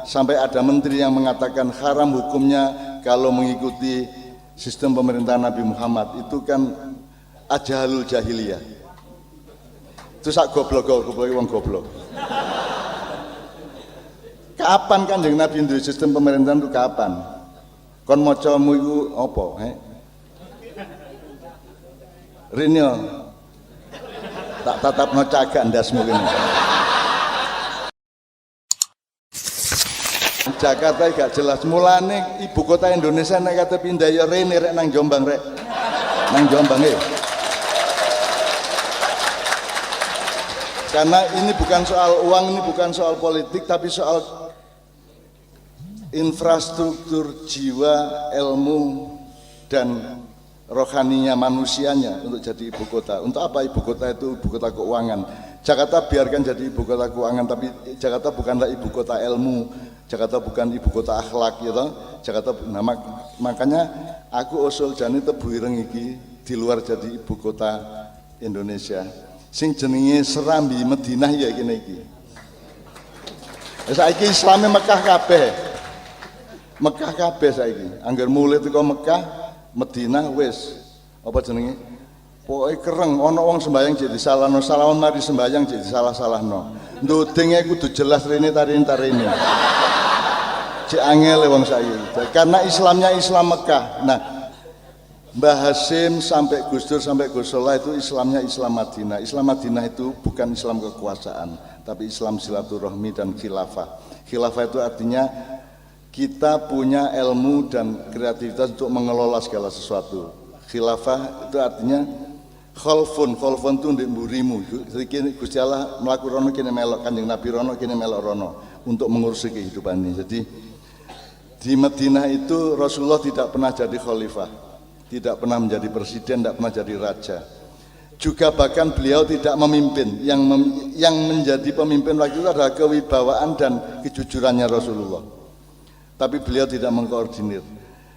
sampai ada menteri yang mengatakan haram hukumnya kalau mengikuti sistem pemerintahan Nabi Muhammad, itu kan ajalul jahiliyah. Itu sak goblok wong goblok. Kapan Kanjeng Nabi duwe sistem pemerintahan itu kapan? Kon macamu iku apa, Rinyo tak tatapno cagak ndasmu kene. Jakarta gak jelas, mulane ibu kota Indonesia nek kate pindah ya rene rek nang Jombang rek. Nang Jombang Karena ini bukan soal uang, ini bukan soal politik, tapi soal infrastruktur jiwa, ilmu, dan rohaninya manusianya untuk jadi ibu kota. Untuk apa ibu kota itu? Ibu kota keuangan. Jakarta biarkan jadi ibu kota keuangan, tapi Jakarta bukanlah ibu kota ilmu, Jakarta bukan ibu kota akhlak, gitu. Jakarta, nah, makanya aku usul jane tebu ireng iki di luar jadi ibu kota Indonesia. Sing jenenge Serambi Madinah ya kene iki. Saiki Islame Mekah kabeh. Mekah kabeh saiki. Angger mulai teko Mekah, Madinah wis apa jenenge? Pokoke kereng ana wong sembayang jadi salahno, salahon mari sembayang jadi salah-salahno. Ndudenge kudu jelas rene tarin-tarine. Cek angel wong saiki. Karena Islamnya Islam Mekah. Nah, Mbah Hasim sampai Gus Dur sampai Gus Solah itu Islamnya Islam Madinah. Islam Madinah itu bukan Islam kekuasaan, tapi Islam silaturahmi dan khilafah. Khilafah itu artinya kita punya ilmu dan kreativitas untuk mengelola segala sesuatu. Khilafah itu artinya khalfun itu ndek mburimu. Jadi Gusti Allah mlaku rono kene melok, Kanjeng Nabi rono kene melok rono untuk mengurusi kehidupan ini. Jadi di Madinah itu Rasulullah tidak pernah jadi khalifah, tidak pernah menjadi presiden, tidak pernah jadi raja. Juga bahkan beliau tidak memimpin. Yang menjadi pemimpin waktu itu adalah kewibawaan dan kejujurannya Rasulullah. Tapi beliau tidak mengkoordinir.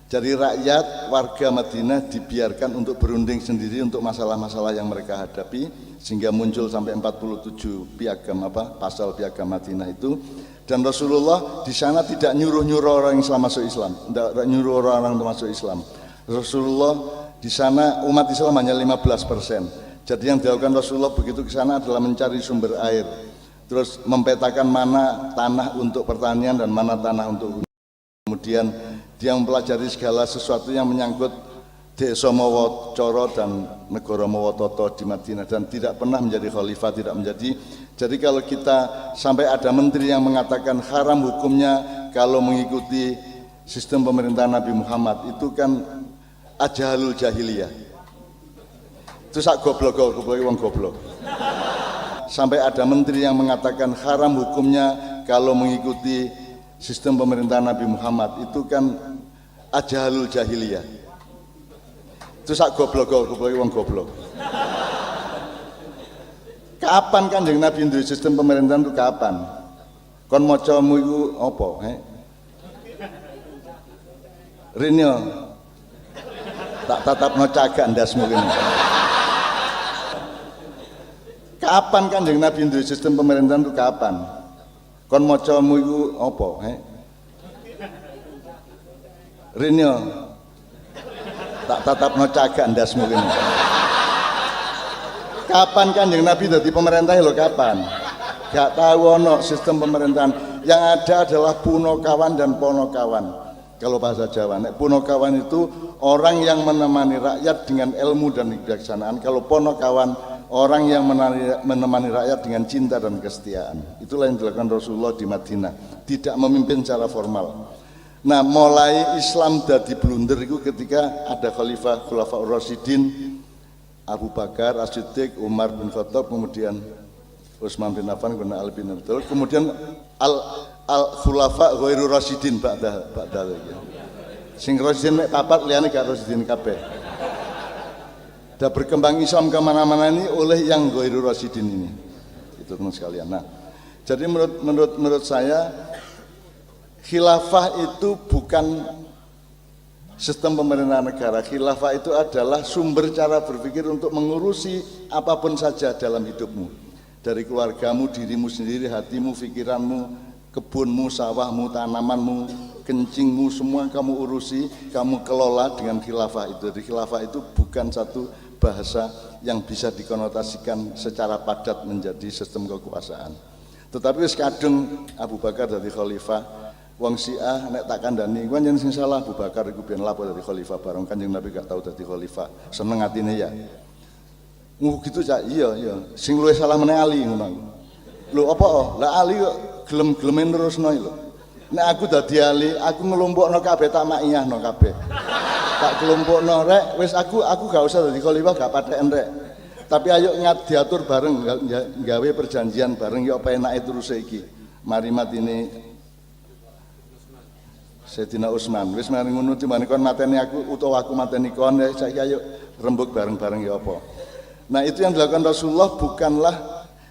Jadi rakyat warga Madinah dibiarkan untuk berunding sendiri untuk masalah-masalah yang mereka hadapi, sehingga muncul sampai 47 piagam pasal piagam Madinah itu. Dan Rasulullah di sana tidak nyuruh-nyuruh orang Islam masuk Islam, tidak nyuruh orang masuk Islam. Rasulullah di sana umat Islam hanya 15%. Jadi yang dilakukan Rasulullah begitu ke sana adalah mencari sumber air, terus mempetakan mana tanah untuk pertanian dan mana tanah untuk, kemudian dia mempelajari segala sesuatu yang menyangkut desa Mawa Coro dan negara Mawa Toto di Madinah, dan tidak pernah menjadi khalifah, tidak menjadi. Jadi kalau kita sampai ada menteri yang mengatakan haram hukumnya kalau mengikuti sistem pemerintahan Nabi Muhammad, itu kan ajalul jahiliyah. Itu sak goblok wong goblok. Sampai ada menteri yang mengatakan haram hukumnya kalau mengikuti sistem pemerintahan Nabi Muhammad, itu kan ajalul jahiliyah. Itu sak goblok wong goblok. Kapan Kanjeng Nabi duwe sistem pemerintahan itu kapan? Kon macamu iku apa, Rinyo tak tatapno cagak ndasmu kene. Kapan Kanjeng Nabi duwe sistem pemerintahan itu kapan? Kon macamu iku apa, Rinyo tak tatapno cagak ndasmu kene. Kapan Kanjeng Nabi dadi pemerintah lho kapan? Gak tahu ono sistem pemerintahan. Yang ada adalah punokawan dan ponokawan. Kalau bahasa Jawa, punokawan itu orang yang menemani rakyat dengan ilmu dan kebijaksanaan. Kalau ponokawan, orang yang menemani rakyat dengan cinta dan kesetiaan. Itulah yang dilakukan Rasulullah di Madinah. Tidak memimpin secara formal. Nah, mulai Islam dadi blunder itu ketika ada Khalifah Khulafaur Rasyidin, Abu Bakar, As-Siddiq, Umar bin Khattab, kemudian Utsman bin Affan, kemudian Ali bin Abi Thalib, kemudian al-khulafa ghairu rasyidin ba'da ya. Sing rasyidin mek papat liyane gak rasyidin kabeh. Dan berkembang Islam kemana-mana ini oleh yang ghairu rasyidin ini. Itu teman sekalian. Nah, jadi menurut saya khilafah itu bukan sistem pemerintahan negara. Khilafah itu adalah sumber cara berpikir untuk mengurusi apapun saja dalam hidupmu. Dari keluargamu, dirimu sendiri, hatimu, pikiranmu, kebunmu, sawahmu, tanamanmu, kencingmu, semua kamu urusi, kamu kelola dengan khilafah itu. Jadi khilafah itu bukan satu bahasa yang bisa dikonotasikan secara padat menjadi sistem kekuasaan. Tetapi wis kadung Abu Bakar dadi khalifah, wong Syiah nek tak kandhani kuwi yen sing salah Abu Bakar iku ben lapo dadi khalifah bareng Kanjeng Nabi gak tau dadi khalifah. Seneng atine ya. Gitu Cak, iya. Sing luwih salah meneh Ali ngono. Lho apa? Lah Ali kok gelem-gelemen terusno lho. Nek aku dadi Ali, aku ngelompokno kabeh tak maiyahno kabeh. Tak kelompokno rek, wis aku gak usah dadi khalifah gak patheken rek. Tapi ayo ngat diatur bareng gawe perjanjian bareng ya apa enake terus iki. Mari matine Sayyidina Utsman. Wis mari ngono timbane kon mateni aku utawa aku mateni kon, saiki ayo rembug bareng-bareng ya apa. Nah, itu yang dilakukan Rasulullah bukanlah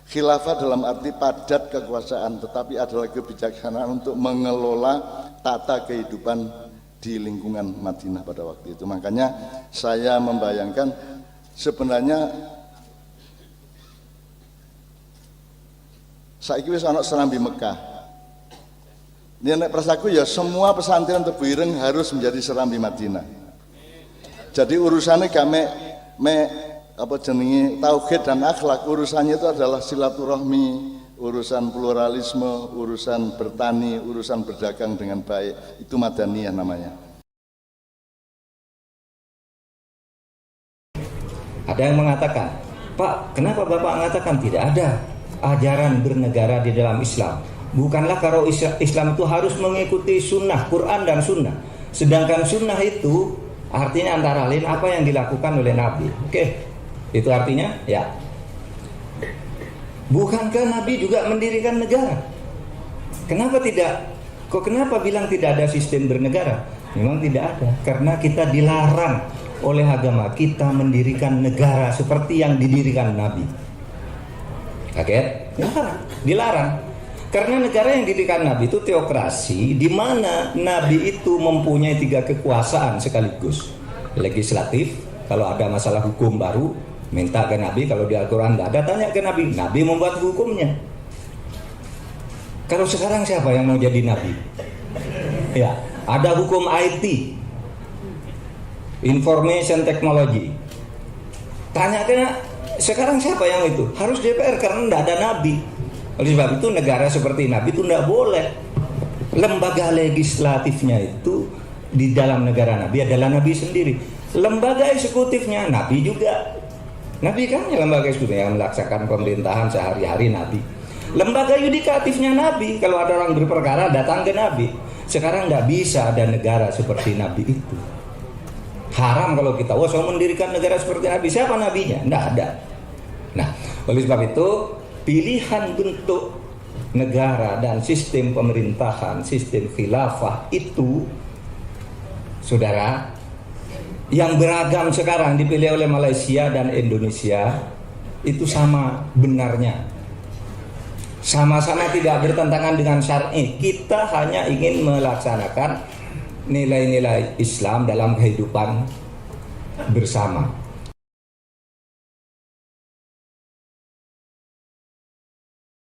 khilafah dalam arti padat kekuasaan, tetapi adalah kebijaksanaan untuk mengelola tata kehidupan di lingkungan Madinah pada waktu itu. Makanya saya membayangkan sebenarnya saiki wis ana serambi Mekah. Ini nek prasaku ya semua pesantren Tebu Ireng harus menjadi serambi Madinah. Jadi urusannya gak me apa jenenge tauhid dan akhlak, urusannya itu adalah silaturahmi, urusan pluralisme, urusan bertani, urusan berdagang dengan baik. Itu madaniyah namanya. Ada yang mengatakan, Pak, kenapa Bapak mengatakan tidak ada ajaran bernegara di dalam Islam? Bukanlah kalau Islam itu harus mengikuti sunnah, Quran dan sunnah. Sedangkan sunnah itu artinya antara lain apa yang dilakukan oleh Nabi. Oke. Itu artinya ya, bukankah Nabi juga mendirikan negara? Kenapa tidak? Kenapa bilang tidak ada sistem bernegara? Memang tidak ada, karena kita dilarang oleh agama kita mendirikan negara seperti yang didirikan Nabi. Kaget? Dilarang. Karena negara yang didirikan Nabi itu teokrasi, di mana Nabi itu mempunyai 3 kekuasaan sekaligus. Legislatif, kalau ada masalah hukum baru minta ke Nabi, kalau di Al-Quran tidak ada, tanya ke Nabi. Nabi membuat hukumnya. Kalau sekarang siapa yang mau jadi Nabi? Ya, ada hukum IT, Information Technology. Tanya ke sekarang siapa yang itu? Harus DPR karena tidak ada Nabi. Oleh sebab itu negara seperti Nabi itu tidak boleh. Lembaga legislatifnya itu di dalam negara Nabi adalah Nabi sendiri. Lembaga eksekutifnya Nabi juga. Nabi kan ya lembaga eksekutif yang melaksanakan pemerintahan sehari-hari Nabi. Lembaga yudikatifnya Nabi, kalau ada orang berperkara datang ke Nabi. Sekarang tidak bisa ada negara seperti Nabi itu. Haram kalau kita, saya mendirikan negara seperti Nabi. Siapa nabinya? Tidak ada. Nah, oleh sebab itu pilihan bentuk negara dan sistem pemerintahan, sistem khilafah itu, saudara, yang beragam sekarang dipilih oleh Malaysia dan Indonesia itu sama benarnya, sama-sama tidak bertentangan dengan syar'i. Kita hanya ingin melaksanakan nilai-nilai Islam dalam kehidupan bersama.